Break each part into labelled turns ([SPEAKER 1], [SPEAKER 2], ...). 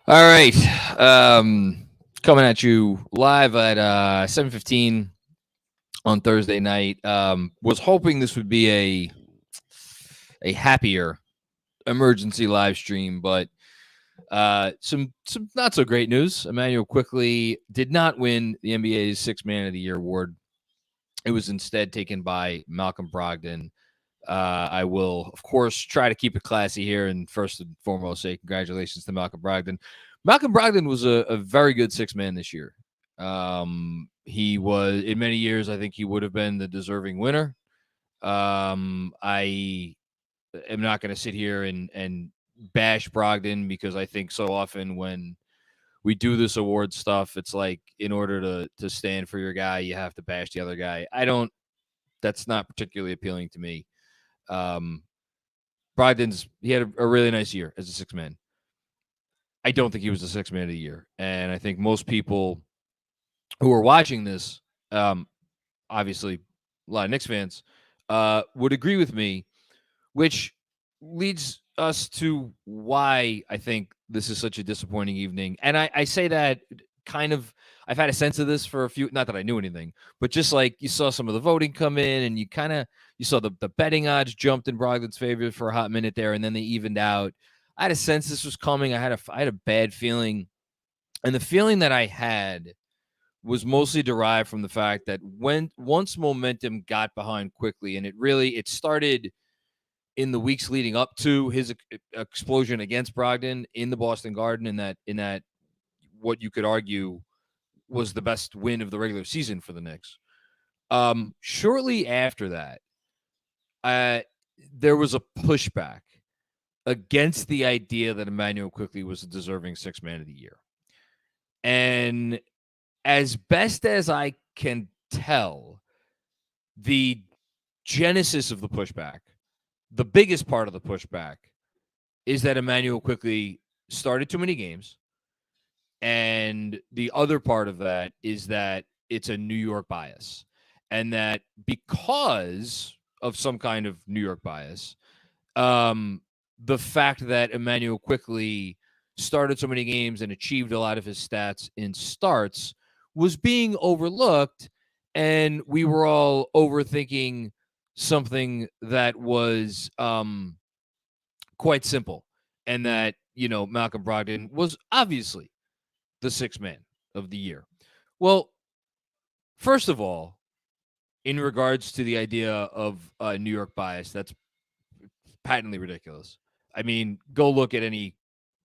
[SPEAKER 1] All right. Coming at you live at 7:15 on Thursday night. Was hoping this would be a happier emergency live stream, but some not so great news. Immanuel Quickley did not win the NBA's Sixth Man of the Year award. It was instead taken by Malcolm Brogdon. I will, of course, try to keep it classy here and first and foremost say congratulations to Malcolm Brogdon. Malcolm Brogdon was a very good six man this year. He was, in many years, I think he would have been the deserving winner. I am not going to sit here and bash Brogdon because I think so often when we do this award stuff, it's like in order to stand for your guy, you have to bash the other guy. I don't. That's not particularly appealing to me. Um, he had a really nice year as a six man. I don't think he was the six man of the year, and I think most people who are watching this, obviously a lot of Knicks fans, would agree with me, which leads us to why I think this is such a disappointing evening. And I say that kind of, I've had a sense of this for a few, not that I knew anything, but just like you saw some of the voting come in and you saw the betting odds jumped in Brogdon's favor for a hot minute there, and then they evened out. I had a sense this was coming. I had a bad feeling. And the feeling that I had was mostly derived from the fact that once momentum got behind Quickley, and it started in the weeks leading up to his explosion against Brogdon in the Boston Garden, in that what you could argue was the best win of the regular season for the Knicks. Shortly after that, there was a pushback against the idea that Immanuel Quickley was a deserving six man of the year. And as best as I can tell, the genesis of the pushback, the biggest part of the pushback, is that Immanuel Quickley started too many games. And the other part of that is that it's a New York bias. And that because of some kind of New York bias, the fact that Immanuel Quickley started so many games and achieved a lot of his stats in starts was being overlooked, and we were all overthinking something that was quite simple, and that Malcolm Brogdon was obviously the sixth man of the year. Well, first of all, in regards to the idea of New York bias, that's patently ridiculous. I mean, go look at any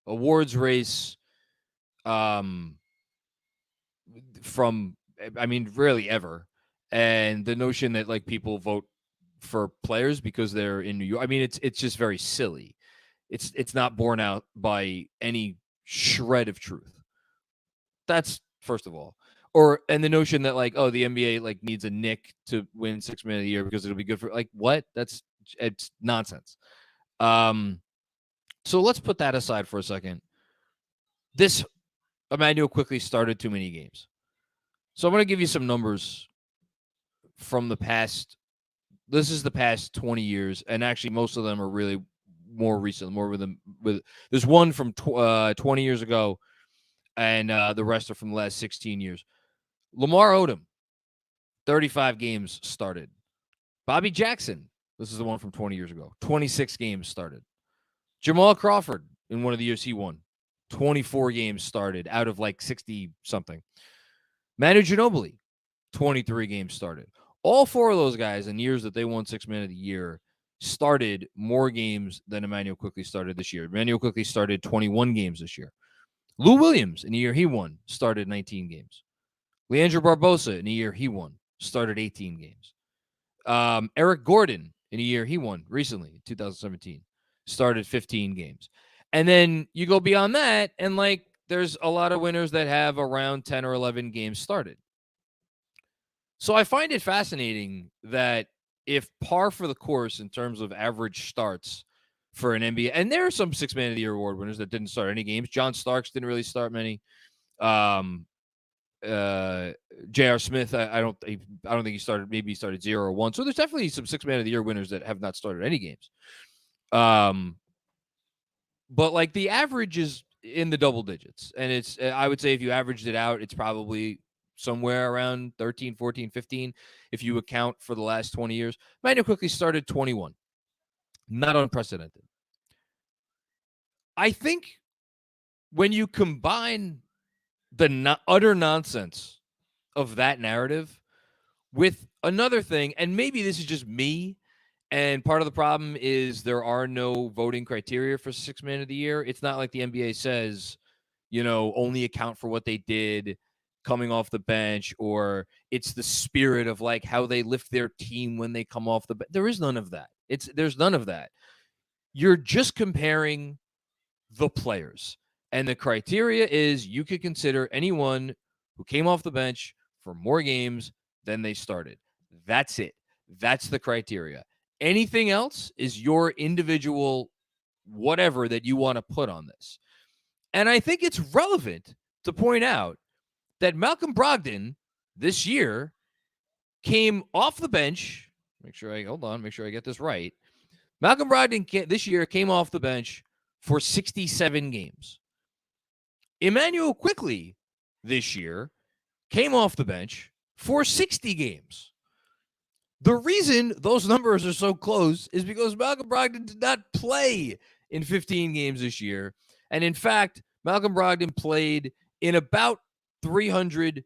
[SPEAKER 1] awards race from, I mean, rarely ever. And the notion that like people vote for players because they're in New York, I mean, it's just very silly. It's not borne out by any shred of truth. That's first of all. And the notion that like, oh, the NBA like needs a Nick to win six man of the year because it'll be good for like what? It's nonsense. So let's put that aside for a second. This Immanuel Quickley started too many games. So I'm going to give you some numbers from the past. This is the past 20 years, and actually most of them are really more recent. There's one from 20 years ago, and the rest are from the last 16 years. Lamar Odom, 35 games started. Bobby Jackson, this is the one from 20 years ago, 26 games started. Jamal Crawford, in one of the years he won, 24 games started out of like 60 something. Manu Ginobili, 23 games started. All four of those guys in years that they won six man of the year started more games than Immanuel Quickley started this year. Immanuel Quickley started 21 games this year. Lou Williams, in the year he won, started 19 games. Leandro Barbosa, in the year he won, started 18 games. Eric Gordon, in a year he won recently, 2017, started 15 games. And then you go beyond that, and like there's a lot of winners that have around 10 or 11 games started. So I find it fascinating that if par for the course in terms of average starts for an NBA, and there are some six man of the year award winners that didn't start any games. John Starks didn't really start many. J.R. Smith, I don't think he started. Maybe he started 0 or 1. So there's definitely some six man of the year winners that have not started any games. But like the average is in the double digits. And it's, I would say if you averaged it out, it's probably somewhere around 13, 14, 15, if you account for the last 20 years. Immanuel Quickley started 21. Not unprecedented. I think when you combine the utter nonsense of that narrative with another thing, and maybe this is just me, and part of the problem is there are no voting criteria for Sixth Man of the Year. It's not like the NBA says, only account for what they did coming off the bench, or it's the spirit of like how they lift their team when they come off the bench. There is none of that. There's none of that. You're just comparing the players. And the criteria is you could consider anyone who came off the bench for more games than they started. That's it. That's the criteria. Anything else is your individual whatever that you want to put on this. And I think it's relevant to point out that Malcolm Brogdon this year came off the bench. Make sure I get this right. Malcolm Brogdon this year came off the bench for 67 games. Immanuel Quickley this year came off the bench for 60 games. The reason those numbers are so close is because Malcolm Brogdon did not play in 15 games this year. And in fact, Malcolm Brogdon played in about 600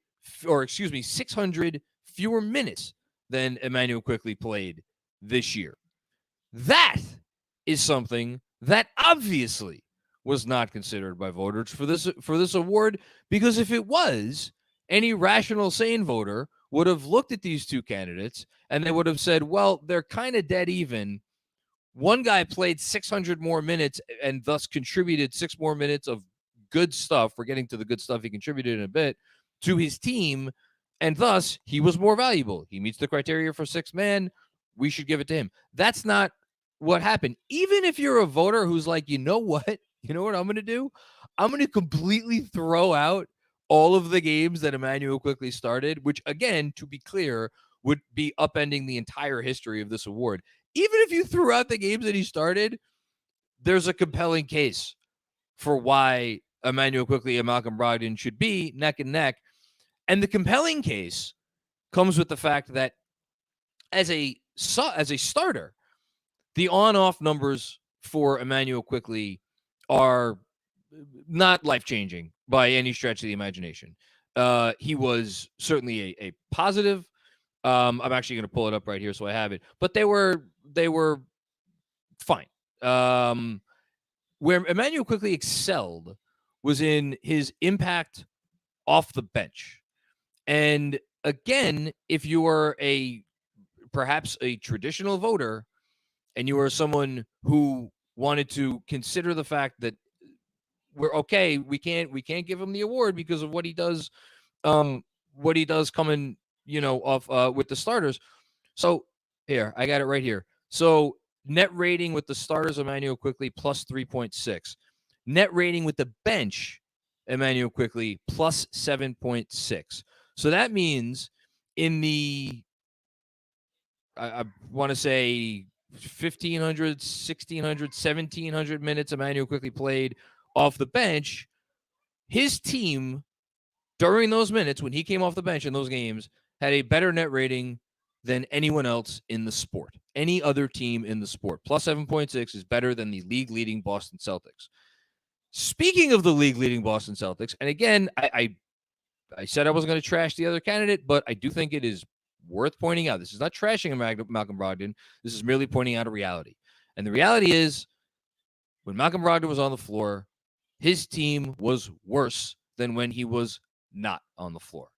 [SPEAKER 1] fewer minutes than Immanuel Quickley played this year. That is something that obviously was not considered by voters for this award, because if it was, any rational, sane voter would have looked at these two candidates and they would have said, well, they're kind of dead even. One guy played 600 more minutes and thus contributed 6 more minutes of good stuff. We're getting to the good stuff he contributed in a bit to his team, and thus he was more valuable. He meets the criteria for sixth man. We should give it to him. That's not what happened. Even if you're a voter who's like, you know what I'm going to do? I'm going to completely throw out all of the games that Immanuel Quickley started, which, again, to be clear, would be upending the entire history of this award. Even if you threw out the games that he started, there's a compelling case for why Immanuel Quickley and Malcolm Brogdon should be neck and neck. And the compelling case comes with the fact that as a starter, the on-off numbers for Immanuel Quickley are not life-changing by any stretch of the imagination. He was certainly a positive. I'm actually going to pull it up right here so I have it. But they were fine. Where Immanuel Quickley excelled was in his impact off the bench. And again, if you are perhaps a traditional voter and you are someone who wanted to consider the fact that we're okay, we can't give him the award because of what he does coming, off with the starters. So here, I got it right here. So net rating with the starters, Immanuel Quickley plus 3.6. Net rating with the bench, Immanuel Quickley plus 7.6. So that means in the, I want to say 1,500, 1,600, 1,700 minutes Immanuel Quickley played off the bench, his team during those minutes when he came off the bench in those games had a better net rating than anyone else in the sport. Any other team in the sport. Plus 7.6 is better than the league-leading Boston Celtics. Speaking of the league-leading Boston Celtics, and again, I said I wasn't going to trash the other candidate, but I do think it is worth pointing out. This is not trashing Malcolm Brogdon. This is merely pointing out a reality. And the reality is, when Malcolm Brogdon was on the floor, his team was worse than when he was not on the floor.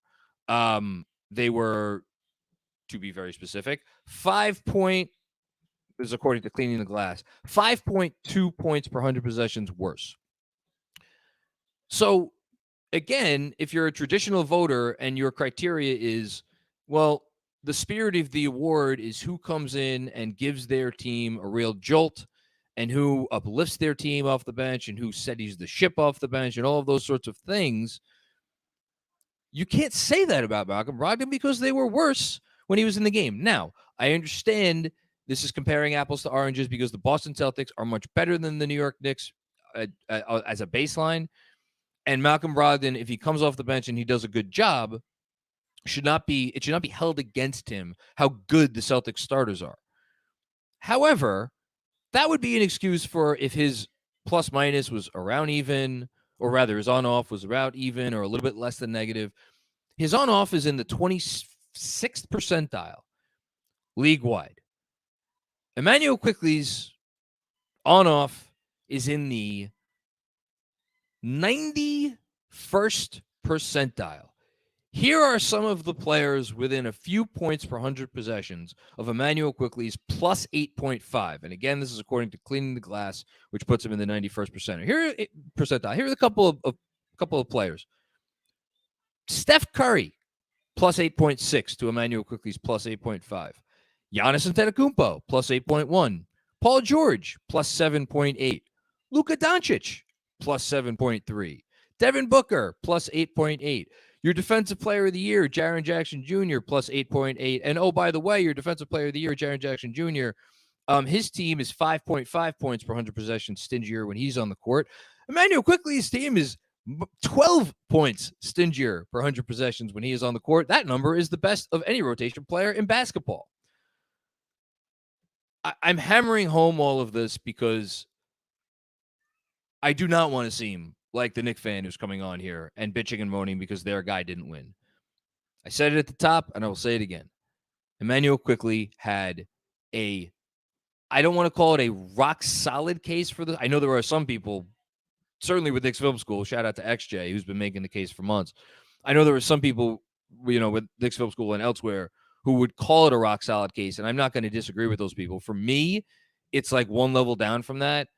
[SPEAKER 1] They were, to be very specific, this is according to Cleaning the Glass, 5.2 points per 100 possessions worse. So, again, if you're a traditional voter and your criteria is, well, the spirit of the award is who comes in and gives their team a real jolt and who uplifts their team off the bench and who steadies the ship off the bench and all of those sorts of things, you can't say that about Malcolm Brogdon because they were worse when he was in the game. Now, I understand this is comparing apples to oranges because the Boston Celtics are much better than the New York Knicks. as a baseline. And Malcolm Brogdon, if he comes off the bench and he does a good job, it should not be held against him how good the Celtics starters are. However, that would be an excuse for if his plus minus was around even, or rather his on off was around even or a little bit less than negative. His on off is in the 26th percentile league wide. Immanuel Quickley's on off is in the 91st percentile. Here are some of the players within a few points per 100 possessions of Immanuel Quickley's plus 8.5. And again, this is according to Cleaning the Glass, which puts him in the 91st percentile. Here are a couple of players. Steph Curry, plus 8.6 to Immanuel Quickley's plus 8.5. Giannis Antetokounmpo, plus 8.1. Paul George, plus 7.8. Luka Doncic, plus 7.3. Devin Booker, plus 8.8. Your defensive player of the year, Jaren Jackson Jr., plus 8.8. And oh, by the way, your defensive player of the year, Jaren Jackson Jr., his team is 5.5 points per 100 possessions stingier when he's on the court. Immanuel Quickley's team is 12 points stingier per 100 possessions when he is on the court. That number is the best of any rotation player in basketball. I'm hammering home all of this because I do not want to seem like the Knicks fan who's coming on here and bitching and moaning because their guy didn't win. I said it at the top, and I will say it again. Immanuel Quickley had I don't want to call it a rock-solid case for this. I know there are some people, certainly with Knicks Film School, shout out to XJ, who's been making the case for months. I know there are some people, with Knicks Film School and elsewhere who would call it a rock-solid case, and I'm not going to disagree with those people. For me, it's like one level down from that.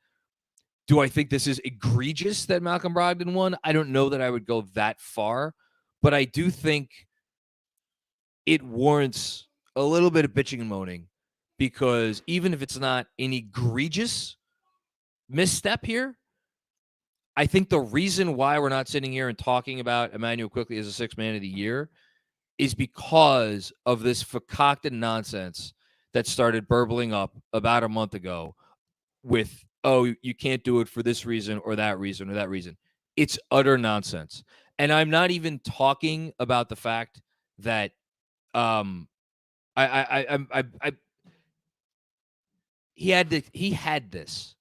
[SPEAKER 1] Do I think this is egregious that Malcolm Brogdon won? I don't know that I would go that far, but I do think it warrants a little bit of bitching and moaning because even if it's not an egregious misstep here, I think the reason why we're not sitting here and talking about Immanuel Quickley as a sixth man of the year is because of this concocted nonsense that started burbling up about a month ago with, oh, you can't do it for this reason or that reason or that reason. It's utter nonsense. And I'm not even talking about the fact that he had this.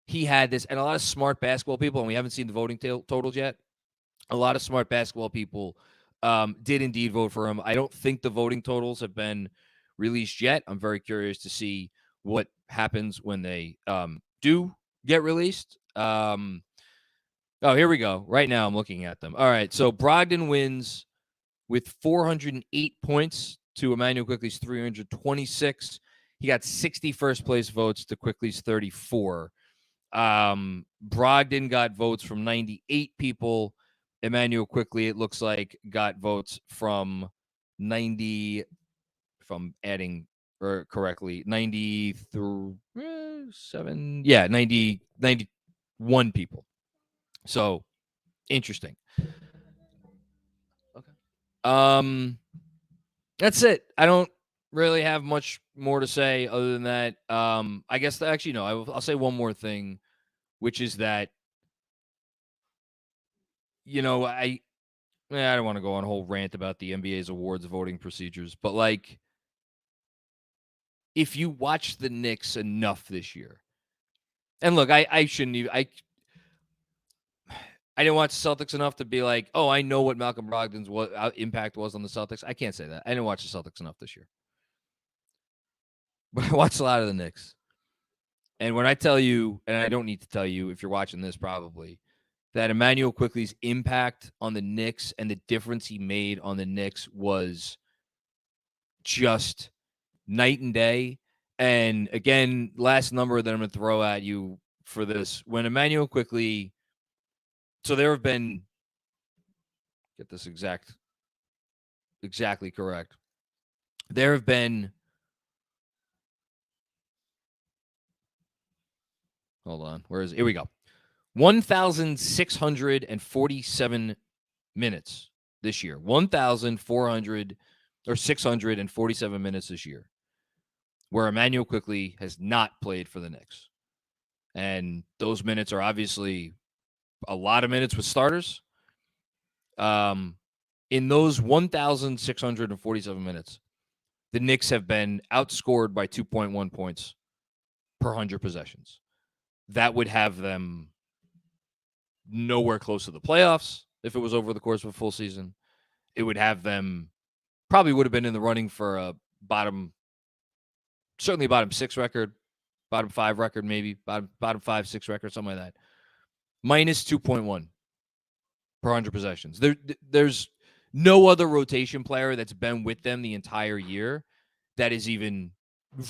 [SPEAKER 1] And a lot of smart basketball people, and we haven't seen the voting totals yet, a lot of smart basketball people did indeed vote for him. I don't think the voting totals have been released yet. I'm very curious to see what happens when they do get released. Oh, here we go. Right now, I'm looking at them. All right, so Brogdon wins with 408 points to Immanuel Quickley's 326. He got 61st place votes to Quickley's 34. Brogdon got votes from 98 people. Immanuel Quickley, it looks like, got votes from 90, if I'm adding correctly, 93, 91 people. So, interesting. Okay. That's it. I don't really have much more to say other than that. I guess actually, no, I'll say one more thing, which is that, I don't want to go on a whole rant about the NBA's awards voting procedures, but like, if you watch the Knicks enough this year, and look, I shouldn't even, I didn't watch the Celtics enough to be like, oh, I know what Malcolm Brogdon's impact was on the Celtics. I can't say that. I didn't watch the Celtics enough this year. But I watched a lot of the Knicks. And when I tell you, and I don't need to tell you if you're watching this probably, that Immanuel Quickley's impact on the Knicks and the difference he made on the Knicks was just night and day. And again, last number that I'm going to throw at you for this, when Immanuel Quickley, so there have been, get this exactly correct. There have been, hold on, where is it? Here we go. 1,647 minutes this year. 647 minutes this year, where Immanuel Quickley has not played for the Knicks. And those minutes are obviously a lot of minutes with starters. In those 1,647 minutes, the Knicks have been outscored by 2.1 points per 100 possessions. That would have them nowhere close to the playoffs if it was over the course of a full season. It would have them probably would have been in the running for a certainly bottom 6 record, bottom 5 record, maybe bottom 5, 6 record, something like that. Minus 2.1 per 100 possessions. There's no other rotation player that's been with them the entire year that is even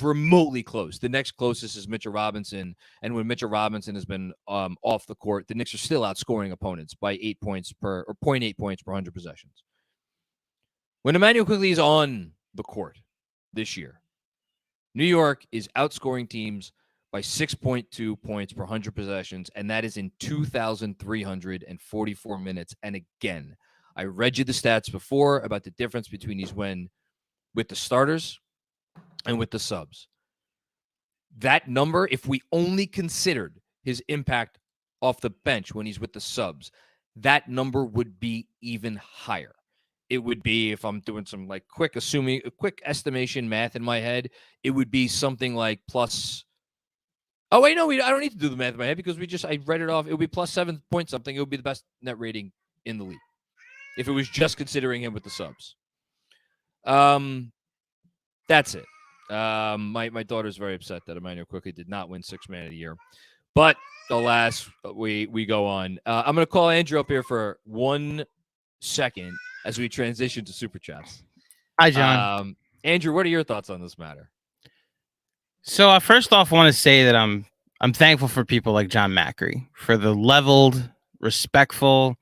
[SPEAKER 1] remotely close. The next closest is Mitchell Robinson, and when Mitchell Robinson has been off the court, the Knicks are still outscoring opponents by 8 points per 0.8 points per 100 possessions. When Immanuel Quickley is on the court this year, New York is outscoring teams by 6.2 points per 100 possessions, and that is in 2,344 minutes. And again, I read you the stats before about the difference between these when with the starters and with the subs. That number, if we only considered his impact off the bench when he's with the subs, that number would be even higher. It would be, if I'm doing some like quick estimation math in my head, it would be something like plus. Oh, wait, no, I don't need to do the math in my head because I read it off. It would be plus 7 point something. It would be the best net rating in the league if it was just considering him with the subs. That's it. My daughter's very upset that Immanuel Quickley did not win Sixth Man of the Year. But alas, we go on. I'm going to call Andrew up here for 1 second as we transition to Super Chats.
[SPEAKER 2] Hi, John.
[SPEAKER 1] Andrew, what are your thoughts on this matter?
[SPEAKER 2] So first off, I want to say that I'm thankful for people like Jon GMAC for the leveled, respectful,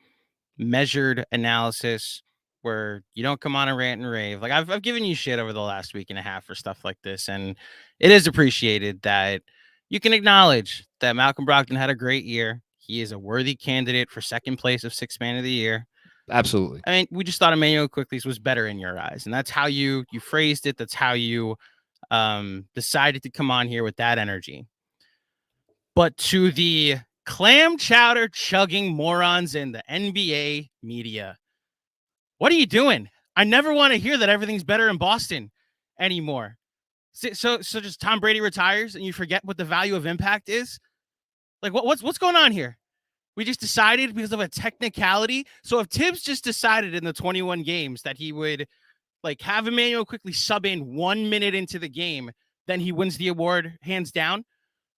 [SPEAKER 2] measured analysis where you don't come on a rant and rave. Like I've given you shit over the last week and a half for stuff like this, and it is appreciated that you can acknowledge that Malcolm Brogdon had a great year. He is a worthy candidate for second place of Sixth Man of the Year.
[SPEAKER 1] Absolutely.
[SPEAKER 2] I mean, we just thought Immanuel Quickley's was better in your eyes, and that's how you phrased it. That's how you decided to come on here with that energy. But to the clam chowder chugging morons in the NBA media, what are you doing? I never want to hear that everything's better in Boston anymore. So just Tom Brady retires and you forget what the value of impact is? Like what's going on here? We just decided because of a technicality. So if Tibbs just decided in the 21 games that he would like have Immanuel Quickley sub in 1 minute into the game, then he wins the award hands down.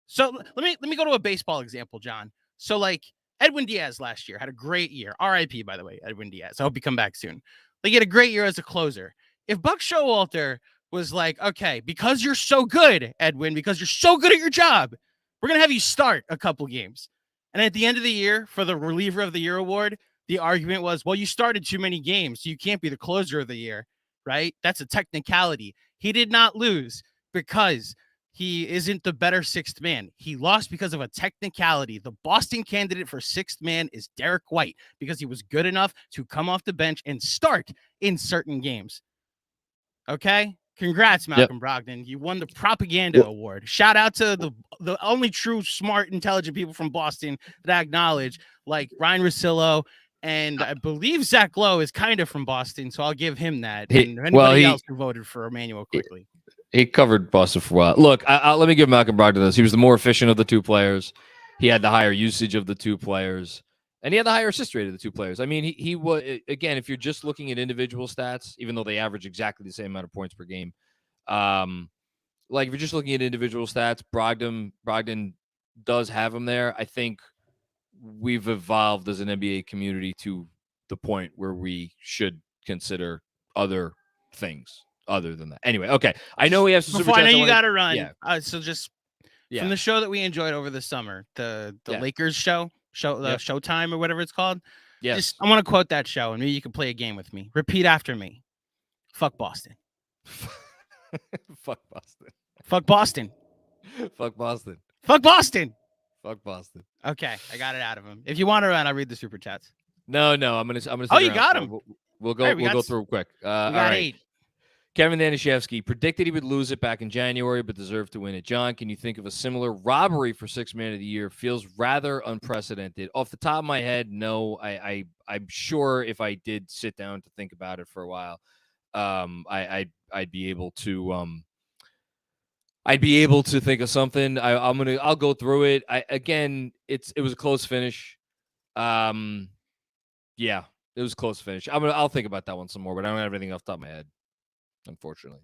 [SPEAKER 2] So let me go to a baseball example, John. So like Edwin Diaz last year had a great year. RIP, by the way, Edwin Diaz. I hope you come back soon. Like, he had a great year as a closer. If Buck Showalter was like, okay, because you're so good, Edwin, because you're so good at your job, we're going to have you start a couple games. And at the end of the year, for the Reliever of the Year award, the argument was, well, you started too many games, so you can't be the closer of the year, right? That's a technicality. He did not lose because he isn't the better sixth man. He lost because of a technicality. The Boston candidate for sixth man is Derek White because he was good enough to come off the bench and start in certain games. Okay? Congrats, Malcolm Brogdon. You won the propaganda award. Shout out to the only true, smart, intelligent people from Boston that I acknowledge, like Ryan Russillo, and I believe Zach Lowe is kind of from Boston, so I'll give him that. And anybody else who voted for Immanuel Quickley.
[SPEAKER 1] He covered Boston for a while. Look, let me give Malcolm Brogdon this. He was the more efficient of the two players. He had the higher usage of the two players. And he had the higher assist rate of the two players. I mean, he was, again, if you're just looking at individual stats, even though they average exactly the same amount of points per game, like if you're just looking at individual stats, Brogdon does have him there. I think we've evolved as an NBA community to the point where we should consider other things other than that. Anyway, okay. I know we have some super chats.
[SPEAKER 2] I know you got to run.
[SPEAKER 1] Yeah.
[SPEAKER 2] So just from the show that we enjoyed over the summer, the Lakers show, Showtime or whatever it's called.
[SPEAKER 1] Yes.
[SPEAKER 2] I want to quote that show, and maybe you can play a game with me. Repeat after me. Fuck Boston.
[SPEAKER 1] Fuck Boston.
[SPEAKER 2] Fuck Boston.
[SPEAKER 1] Fuck Boston.
[SPEAKER 2] Fuck Boston.
[SPEAKER 1] Fuck Boston.
[SPEAKER 2] Okay, I got it out of him. If you want to run, I'll read the super chats.
[SPEAKER 1] No, I'm gonna.
[SPEAKER 2] Oh, you got him.
[SPEAKER 1] We'll go through quick.
[SPEAKER 2] We got 8.
[SPEAKER 1] Kevin Danishevsky predicted he would lose it back in January, but deserved to win it. John, can you think of a similar robbery for Sixth Man of the Year? Feels rather unprecedented. Off the top of my head, no. I'm sure if I did sit down to think about it for a while, I'd be able to think of something. I'll go through it. It was a close finish. Yeah, it was a close finish. I'll think about that one some more, but I don't have anything off the top of my head, unfortunately.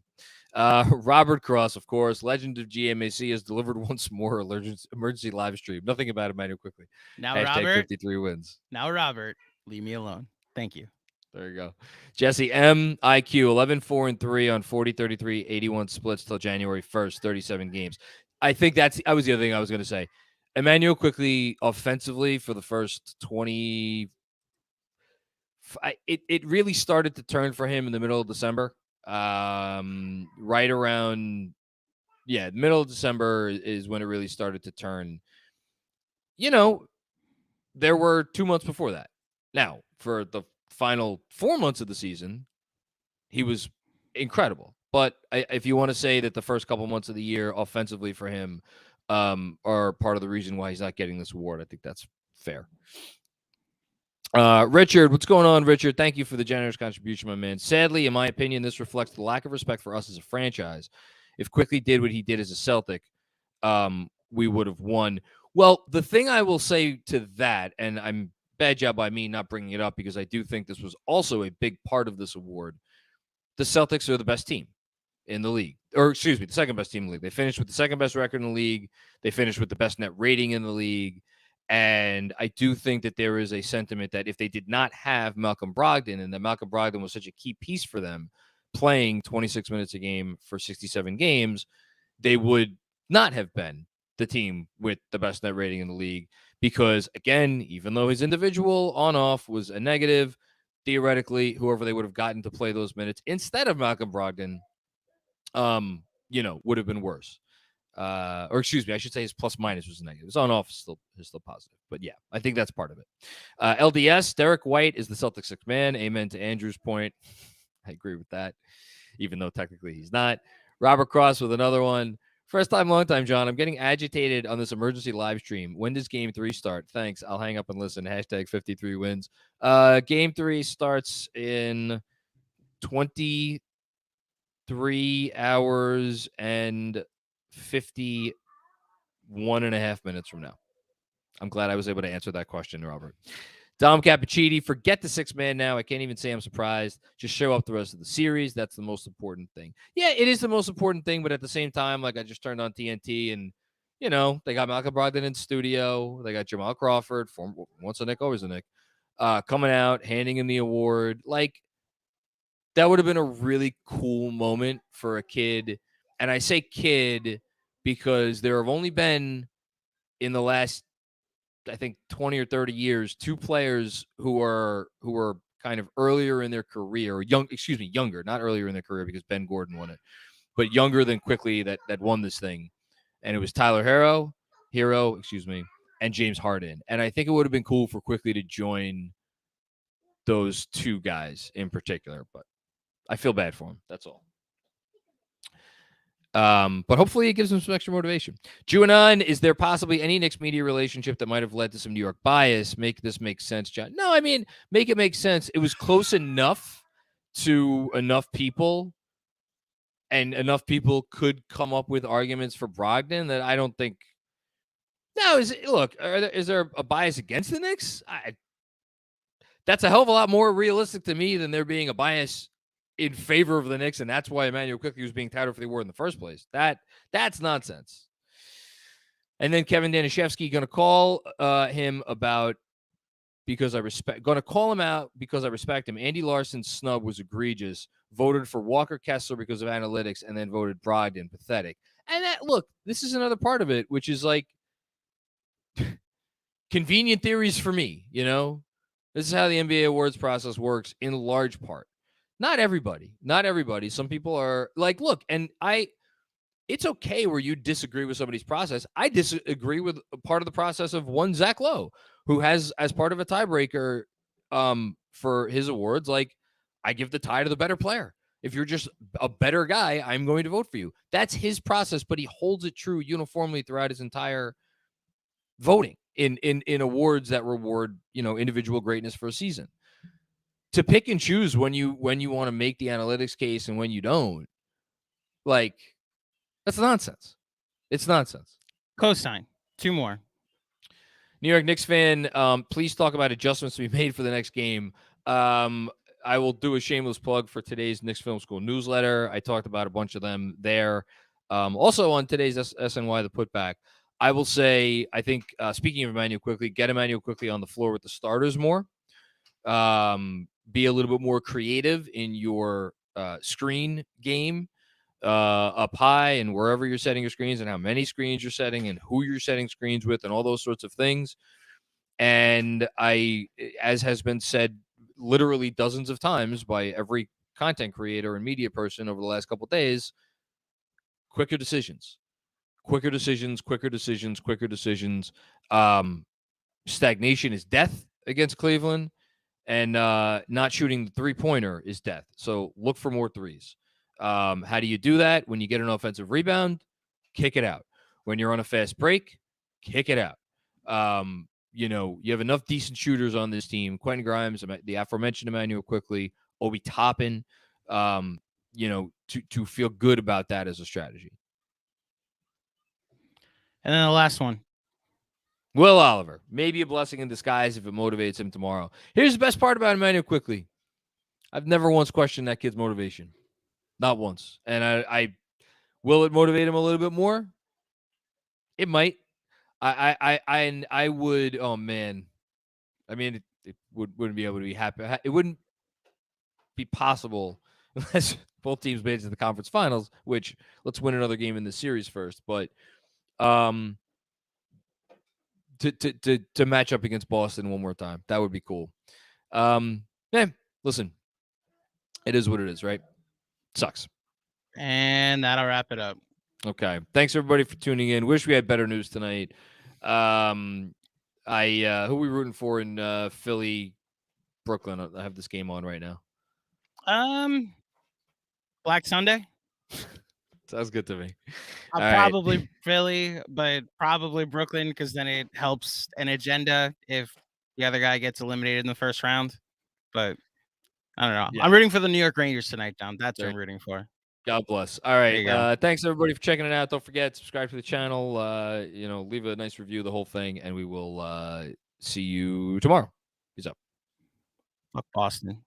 [SPEAKER 1] Robert Cross, of course, legend of GMAC, has delivered once more emergency live stream. Nothing about Immanuel Quickley.
[SPEAKER 2] Now,
[SPEAKER 1] Hashtag
[SPEAKER 2] Robert.
[SPEAKER 1] 53 wins.
[SPEAKER 2] Now, Robert, leave me alone. Thank you.
[SPEAKER 1] There you go. Jesse M. IQ 11-4-3 on 40, 33, 81 splits till January 1st, 37 games. I think that was the other thing I was going to say. Immanuel Quickley offensively for the first 20. It really started to turn for him in the middle of December. Right around, middle of December is when it really started to turn. There were 2 months before that. Now, for the final 4 months of the season, he was incredible. But if you want to say that the first couple months of the year offensively for him are part of the reason why he's not getting this award, I think that's fair. Richard, what's going on, Richard? Thank you for the generous contribution, my man. Sadly, in my opinion, this reflects the lack of respect for us as a franchise. If Quickley did what he did as a Celtic, we would have won. Well, the thing I will say to that, and I'm bad job by me not bringing it up because I do think this was also a big part of this award. The Celtics are the best team in the league, or excuse me, the second best team in the league. They finished with the second best record in the league. They finished with the best net rating in the league. And I do think that there is a sentiment that if they did not have Malcolm Brogdon, and that Malcolm Brogdon was such a key piece for them, playing 26 minutes a game for 67 games, they would not have been the team with the best net rating in the league. Because, again, even though his individual on-off was a negative, theoretically, whoever they would have gotten to play those minutes instead of Malcolm Brogdon, would have been worse. Or excuse me, I should say his plus minus was negative. His on-off is still positive. But yeah, I think that's part of it. LDS, Derek White is the Celtics sixth man. Amen to Andrew's point. I agree with that, even though technically he's not. Robert Cross with another one. First time, long time, John. I'm getting agitated on this emergency live stream. When does game 3 start? Thanks. I'll hang up and listen. Hashtag 53 wins. Game 3 starts in 23 hours and 51 and a half minutes from now. I'm glad I was able to answer that question, Robert. Dom Cappuccini, forget the sixth man now. I can't even say I'm surprised. Just show up the rest of the series. That's the most important thing. Yeah, it is the most important thing, but at the same time, like I just turned on TNT and, they got Malcolm Brogdon in studio. They got Jamal Crawford, once a Knick, always a Knick, coming out, handing him the award. Like, that would have been a really cool moment for a kid. And I say kid because there have only been in the last, I think 20 or 30 years, 2 players who are kind of earlier in their career, or younger, not earlier in their career because Ben Gordon won it, but younger than Quickley that won this thing. And it was Tyler Hero, and James Harden. And I think it would have been cool for Quickley to join those 2 guys in particular, but I feel bad for him. That's all. But hopefully it gives him some extra motivation. Juanon, is there possibly any Knicks media relationship that might have led to some New York bias? Make this make sense, John? No, I mean, make it make sense. It was close enough to enough people, and enough people could come up with arguments for Brogdon that I don't think. No, is there a bias against the Knicks? That's a hell of a lot more realistic to me than there being a bias in favor of the Knicks, and that's why Immanuel Quickley was being touted for the award in the first place. That's nonsense. And then Kevin Danishevsky going to call him about because I respect. Going to call him out because I respect him. Andy Larson's snub was egregious. Voted for Walker Kessler because of analytics, and then voted Brogdon. Pathetic. And this is another part of it, which is like convenient theories for me. This is how the NBA awards process works in large part. Not everybody. Some people are like, look, and it's okay where you disagree with somebody's process. I disagree with part of the process of one Zach Lowe, who has, as part of a tiebreaker for his awards, like, I give the tie to the better player. If you're just a better guy, I'm going to vote for you. That's his process, but he holds it true uniformly throughout his entire voting in awards that reward, individual greatness for a season. To pick and choose when you want to make the analytics case and when you don't, like, that's nonsense. It's nonsense.
[SPEAKER 2] Cosign. 2 more.
[SPEAKER 1] New York Knicks fan, please talk about adjustments to be made for the next game. I will do a shameless plug for today's Knicks Film School newsletter. I talked about a bunch of them there. Also on today's SNY, the putback, I will say, I think, speaking of Immanuel Quickley, get Immanuel Quickley on the floor with the starters more. Be a little bit more creative in your screen game up high and wherever you're setting your screens and how many screens you're setting and who you're setting screens with and all those sorts of things. And as has been said literally dozens of times by every content creator and media person over the last couple of days, quicker decisions. Stagnation is death against Cleveland, and not shooting the three-pointer is death. So look for more threes. How do you do that? When you get an offensive rebound, kick it out. When you're on a fast break, kick it out. You have enough decent shooters on this team. Quentin Grimes, the aforementioned Immanuel Quickley, Obi Toppin, to feel good about that as a strategy.
[SPEAKER 2] And then the last one.
[SPEAKER 1] Will Oliver, maybe a blessing in disguise if it motivates him tomorrow. Here's the best part about Immanuel Quickley. I've never once questioned that kid's motivation. Not once. And I will it motivate him a little bit more? It might. I would. Oh man, I mean, it wouldn't be able to be happy. It wouldn't be possible unless both teams made it to the conference finals. Which, let's win another game in the series first. But to match up against Boston one more time, that would be cool. Listen, it is what it is, right? Sucks.
[SPEAKER 2] And that'll wrap it up.
[SPEAKER 1] Okay. Thanks everybody for tuning in. Wish we had better news tonight. Who are we rooting for in Philly, Brooklyn? I have this game on right now.
[SPEAKER 2] Black Sunday.
[SPEAKER 1] Sounds good to me.
[SPEAKER 2] Probably
[SPEAKER 1] right.
[SPEAKER 2] Philly, but probably Brooklyn, because then it helps an agenda if the other guy gets eliminated in the first round. But I don't know. Yeah. I'm rooting for the New York Rangers tonight, Dom. That's what I'm rooting for.
[SPEAKER 1] God bless. All right. Thanks everybody for checking it out. Don't forget, subscribe to the channel. Leave a nice review, the whole thing, and we will see you tomorrow. Peace out.
[SPEAKER 2] Fuck Boston.